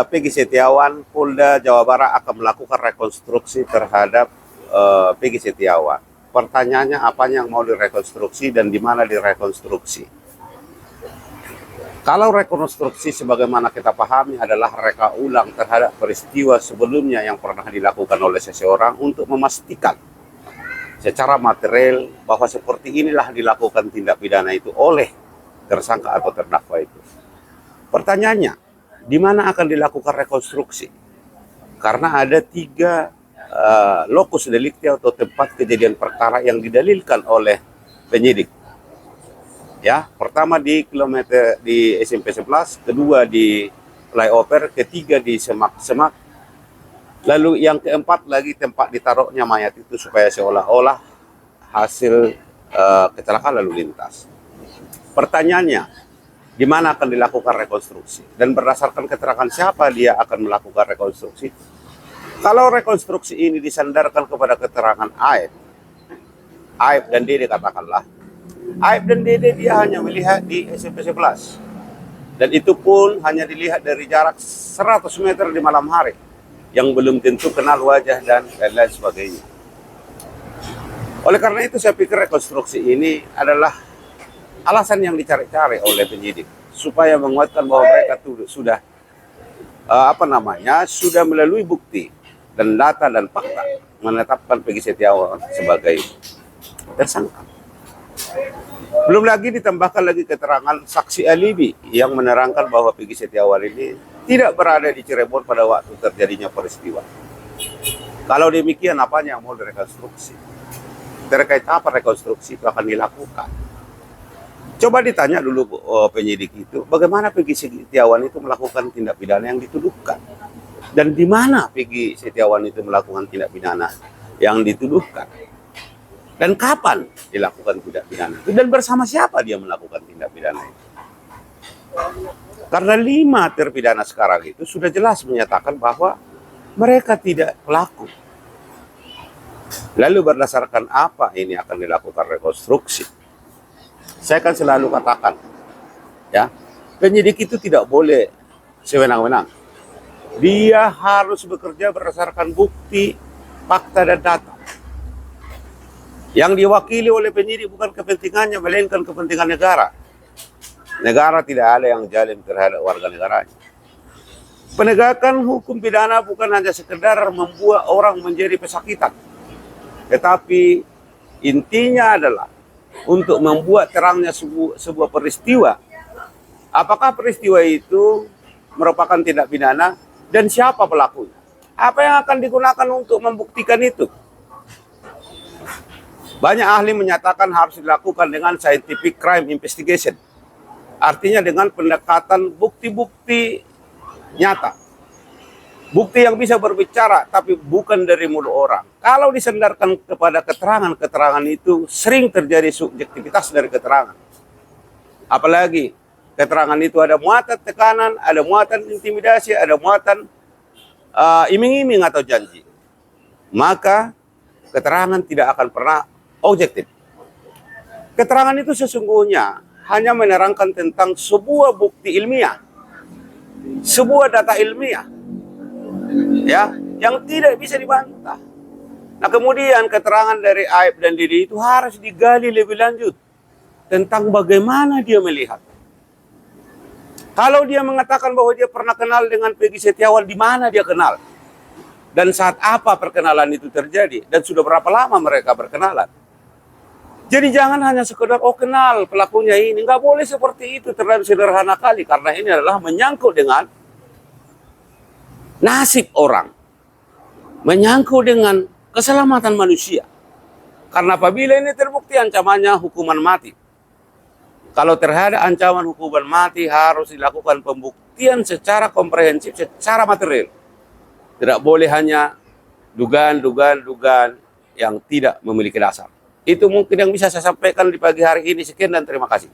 Peggy Setiawan, Polda Jawa Barat akan melakukan rekonstruksi terhadap Peggy Setiawan. Pertanyaannya apa yang mau direkonstruksi dan di mana direkonstruksi? Kalau rekonstruksi sebagaimana kita pahami adalah reka ulang terhadap peristiwa sebelumnya yang pernah dilakukan oleh seseorang untuk memastikan secara material bahwa seperti inilah dilakukan tindak pidana itu oleh tersangka atau terdakwa itu. Pertanyaannya, di mana akan dilakukan rekonstruksi? Karena ada 3 lokus delikti atau tempat kejadian perkara yang didalilkan oleh penyidik. Ya, pertama di kilometer di SMP 11, kedua di flyover, ketiga di semak-semak. Lalu yang keempat lagi tempat ditaruhnya mayat itu supaya seolah-olah hasil kecelakaan lalu lintas. Pertanyaannya, di mana akan dilakukan rekonstruksi? Dan berdasarkan keterangan siapa dia akan melakukan rekonstruksi? Kalau rekonstruksi ini disandarkan kepada keterangan Aib dan Dede katakanlah. Aib dan Dede dia hanya melihat di SMP 11. Dan itu pun hanya dilihat dari jarak 100 meter di malam hari. Yang belum tentu kenal wajah dan lain-lain sebagainya. Oleh karena itu saya pikir rekonstruksi ini adalah alasan yang dicari-cari oleh penyidik supaya menguatkan bahwa mereka sudah sudah melalui bukti dan data dan fakta menetapkan Peggy Setiawan sebagai tersangka. Belum lagi ditambahkan lagi keterangan saksi alibi yang menerangkan bahwa Peggy Setiawan ini tidak berada di Cirebon pada waktu terjadinya peristiwa. Kalau demikian apanya yang mau direkonstruksi? Terkait apa rekonstruksi itu akan dilakukan? Coba ditanya dulu penyidik itu, bagaimana Peggy Setiawan itu melakukan tindak pidana yang dituduhkan? Dan di mana Peggy Setiawan itu melakukan tindak pidana yang dituduhkan? Dan kapan dilakukan tindak pidana itu? Dan bersama siapa dia melakukan tindak pidana itu? Karena 5 terpidana sekarang itu sudah jelas menyatakan bahwa mereka tidak pelaku. Lalu berdasarkan apa ini akan dilakukan rekonstruksi? Saya kan selalu katakan, ya, penyidik itu tidak boleh sewenang-wenang. Dia harus bekerja berdasarkan bukti, fakta, dan data. Yang diwakili oleh penyidik bukan kepentingannya, melainkan kepentingan negara. Negara tidak ada yang zalim terhadap warga negaranya. Penegakan hukum pidana bukan hanya sekedar membuat orang menjadi pesakitan. Tetapi intinya adalah untuk membuat terangnya sebuah peristiwa. Apakah peristiwa itu merupakan tindak pidana dan siapa pelakunya? Apa yang akan digunakan untuk membuktikan itu? Banyak ahli menyatakan harus dilakukan dengan scientific crime investigation. Artinya dengan pendekatan bukti-bukti nyata. Bukti yang bisa berbicara tapi bukan dari mulut orang. Kalau disandarkan kepada keterangan-keterangan itu sering terjadi subjektivitas dari keterangan. Apalagi keterangan itu ada muatan tekanan, ada muatan intimidasi, ada muatan iming-iming atau janji. Maka keterangan tidak akan pernah objektif. Keterangan itu sesungguhnya hanya menerangkan tentang sebuah bukti ilmiah, sebuah data ilmiah, ya, yang tidak bisa dibantah. Nah, kemudian keterangan dari Aib dan Dede itu harus digali lebih lanjut tentang bagaimana dia melihat. Kalau dia mengatakan bahwa dia pernah kenal dengan Peggy Setiawan, di mana dia kenal? Dan saat apa perkenalan itu terjadi? Dan sudah berapa lama mereka berkenalan? Jadi jangan hanya sekedar, oh kenal pelakunya ini. Nggak boleh seperti itu, terlalu sederhana kali. Karena ini adalah menyangkut dengan nasib orang. Menyangkut dengan keselamatan manusia. Karena apabila ini terbukti ancamannya hukuman mati. Kalau terhadap ancaman hukuman mati harus dilakukan pembuktian secara komprehensif, secara material. Tidak boleh hanya dugaan-dugaan yang tidak memiliki dasar. Itu mungkin yang bisa saya sampaikan di pagi hari ini. Sekian dan terima kasih.